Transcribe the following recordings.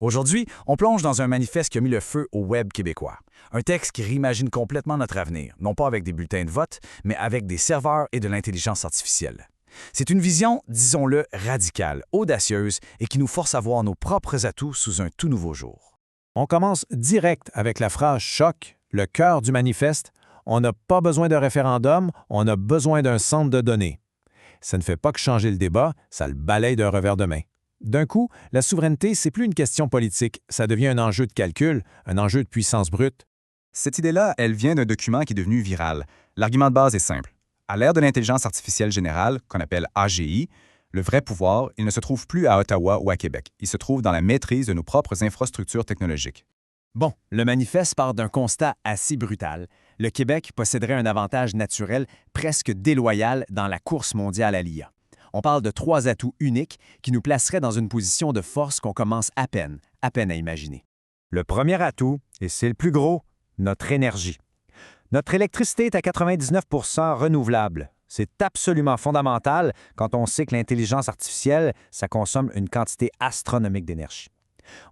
Aujourd'hui, on plonge dans un manifeste qui a mis le feu au web québécois. Un texte qui réimagine complètement notre avenir, non pas avec des bulletins de vote, mais avec des serveurs et de l'intelligence artificielle. C'est une vision, disons-le, radicale, audacieuse et qui nous force à voir nos propres atouts sous un tout nouveau jour. On commence direct avec la phrase choc, le cœur du manifeste. On n'a pas besoin d'un référendum, on a besoin d'un centre de données. Ça ne fait pas que changer le débat, ça le balaye d'un revers de main. D'un coup, la souveraineté, c'est plus une question politique, ça devient un enjeu de calcul, un enjeu de puissance brute. Cette idée-là, elle vient d'un document qui est devenu viral. L'argument de base est simple. À l'ère de l'intelligence artificielle générale, qu'on appelle AGI, le vrai pouvoir, il ne se trouve plus à Ottawa ou à Québec. Il se trouve dans la maîtrise de nos propres infrastructures technologiques. Bon, le manifeste part d'un constat assez brutal. Le Québec posséderait un avantage naturel presque déloyal dans la course mondiale à l'IA. On parle de 3 atouts uniques qui nous placeraient dans une position de force qu'on commence à peine à imaginer. Le premier atout, et c'est le plus gros, notre énergie. Notre électricité est à 99 renouvelable. C'est absolument fondamental quand on sait que l'intelligence artificielle, ça consomme une quantité astronomique d'énergie.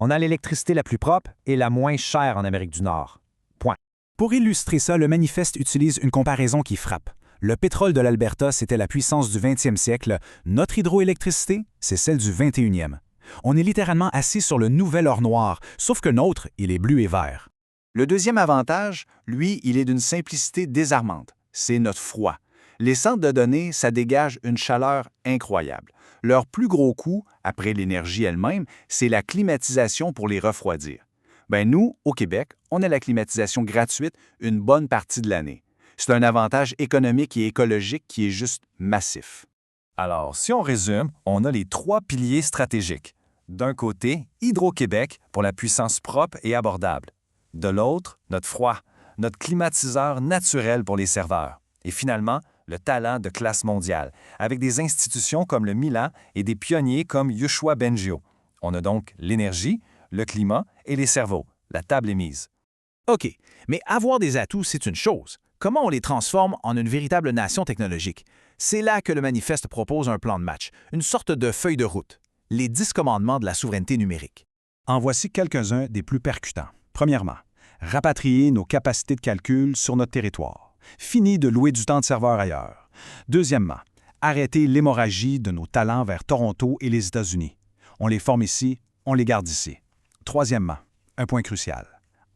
On a l'électricité la plus propre et la moins chère en Amérique du Nord. Point. Pour illustrer ça, le manifeste utilise une comparaison qui frappe. Le pétrole de l'Alberta, c'était la puissance du 20e siècle. Notre hydroélectricité, c'est celle du 21e. On est littéralement assis sur le nouvel or noir, sauf que le nôtre, il est bleu et vert. Le deuxième avantage, lui, il est d'une simplicité désarmante. C'est notre froid. Les centres de données, ça dégage une chaleur incroyable. Leur plus gros coût, après l'énergie elle-même, c'est la climatisation pour les refroidir. Nous, au Québec, on a la climatisation gratuite une bonne partie de l'année. C'est un avantage économique et écologique qui est juste massif. Alors, si on résume, on a les 3 piliers stratégiques. D'un côté, Hydro-Québec pour la puissance propre et abordable. De l'autre, notre froid, notre climatiseur naturel pour les serveurs. Et finalement, le talent de classe mondiale, avec des institutions comme le Milan et des pionniers comme Yoshua Bengio. On a donc l'énergie, le climat et les cerveaux. La table est mise. OK, mais avoir des atouts, c'est une chose. Comment on les transforme en une véritable nation technologique? C'est là que le manifeste propose un plan de match, une sorte de feuille de route, les 10 commandements de la souveraineté numérique. En voici quelques-uns des plus percutants. Premièrement, rapatrier nos capacités de calcul sur notre territoire. Fini de louer du temps de serveur ailleurs. Deuxièmement, arrêter l'hémorragie de nos talents vers Toronto et les États-Unis. On les forme ici, on les garde ici. Troisièmement, un point crucial,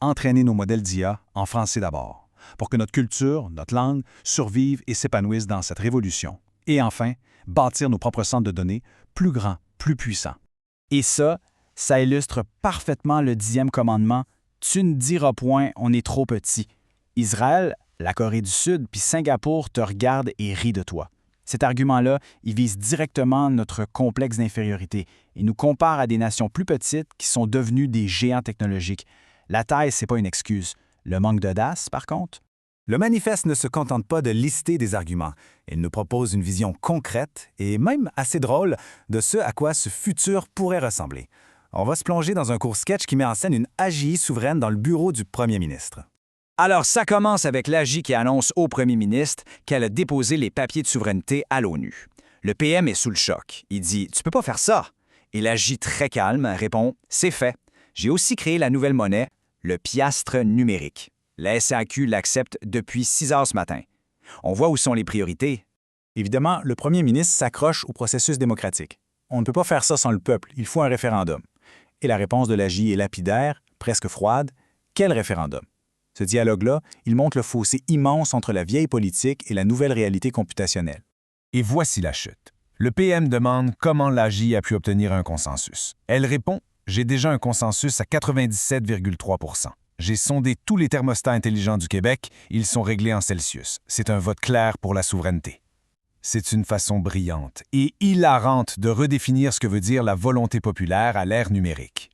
entraîner nos modèles d'IA en français d'abord, pour que notre culture, notre langue, survivent et s'épanouissent dans cette révolution. Et enfin, bâtir nos propres centres de données plus grands, plus puissants. Et ça illustre parfaitement le 10e commandement « Tu ne diras point, on est trop petit ». Israël, la Corée du Sud puis Singapour te regardent et rient de toi. Cet argument-là, il vise directement notre complexe d'infériorité et nous compare à des nations plus petites qui sont devenues des géants technologiques. La taille, c'est pas une excuse. Le manque d'audace, par contre? Le manifeste ne se contente pas de lister des arguments. Il nous propose une vision concrète et même assez drôle de ce à quoi ce futur pourrait ressembler. On va se plonger dans un court sketch qui met en scène une AGI souveraine dans le bureau du premier ministre. Alors, ça commence avec l'AGI qui annonce au premier ministre qu'elle a déposé les papiers de souveraineté à l'ONU. Le PM est sous le choc. Il dit « Tu peux pas faire ça ». Et l'AGI, très calme, répond « C'est fait. J'ai aussi créé la nouvelle monnaie, le piastre numérique. La SAQ l'accepte depuis 6 heures ce matin. On voit où sont les priorités. » Évidemment, le premier ministre s'accroche au processus démocratique. On ne peut pas faire ça sans le peuple, il faut un référendum. Et la réponse de l'AGI est lapidaire, presque froide. Quel référendum? Ce dialogue-là, il montre le fossé immense entre la vieille politique et la nouvelle réalité computationnelle. Et voici la chute. Le PM demande comment l'AGI a pu obtenir un consensus. Elle répond « J'ai déjà un consensus à 97,3 %. J'ai sondé tous les thermostats intelligents du Québec, ils sont réglés en Celsius. C'est un vote clair pour la souveraineté. » C'est une façon brillante et hilarante de redéfinir ce que veut dire la volonté populaire à l'ère numérique.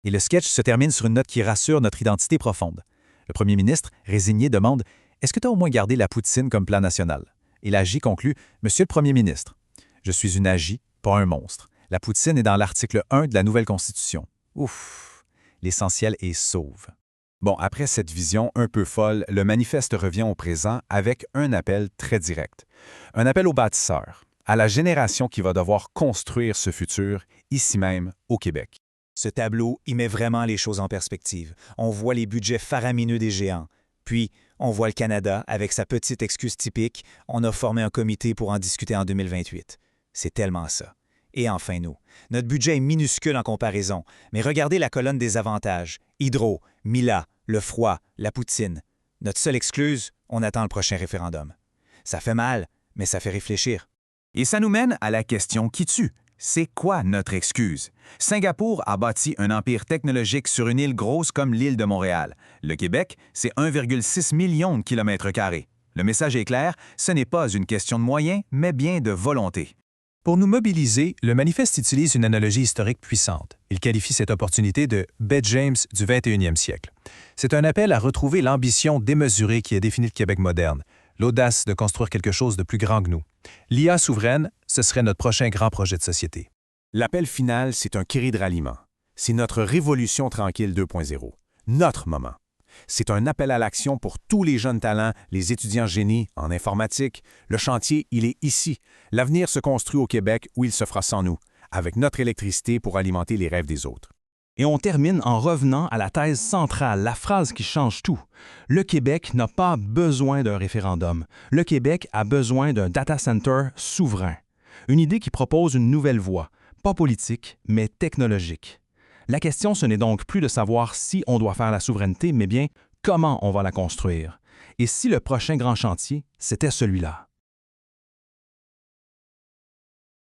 Et le sketch se termine sur une note qui rassure notre identité profonde. Le premier ministre, résigné, demande « Est-ce que tu as au moins gardé la poutine comme plan national? » Et l'AGI conclut « Monsieur le premier ministre, je suis une AGI, pas un monstre. La poutine est dans l'article 1 de la nouvelle Constitution. » Ouf! L'essentiel est sauve. Bon, après cette vision un peu folle, le manifeste revient au présent avec un appel très direct. Un appel aux bâtisseurs, à la génération qui va devoir construire ce futur, ici même, au Québec. Ce tableau y met vraiment les choses en perspective. On voit les budgets faramineux des géants. Puis, on voit le Canada avec sa petite excuse typique « on a formé un comité pour en discuter en 2028 ». C'est tellement ça. Et enfin nous. Notre budget est minuscule en comparaison, mais regardez la colonne des avantages. Hydro, Mila, le froid, la poutine. Notre seule excuse, on attend le prochain référendum. Ça fait mal, mais ça fait réfléchir. Et ça nous mène à la question qui tue. C'est quoi notre excuse? Singapour a bâti un empire technologique sur une île grosse comme l'île de Montréal. Le Québec, c'est 1,6 million de kilomètres carrés. Le message est clair, ce n'est pas une question de moyens, mais bien de volonté. Pour nous mobiliser, le manifeste utilise une analogie historique puissante. Il qualifie cette opportunité de « baie James du 21e siècle ». C'est un appel à retrouver l'ambition démesurée qui a défini le Québec moderne, l'audace de construire quelque chose de plus grand que nous. L'IA souveraine, ce serait notre prochain grand projet de société. L'appel final, c'est un cri de ralliement. C'est notre révolution tranquille 2.0. Notre moment. C'est un appel à l'action pour tous les jeunes talents, les étudiants génies en informatique. Le chantier, il est ici. L'avenir se construit au Québec où il se fera sans nous, avec notre électricité pour alimenter les rêves des autres. Et on termine en revenant à la thèse centrale, la phrase qui change tout. Le Québec n'a pas besoin d'un référendum. Le Québec a besoin d'un data center souverain. Une idée qui propose une nouvelle voie, pas politique, mais technologique. La question, ce n'est donc plus de savoir si on doit faire la souveraineté, mais bien comment on va la construire. Et si le prochain grand chantier, c'était celui-là.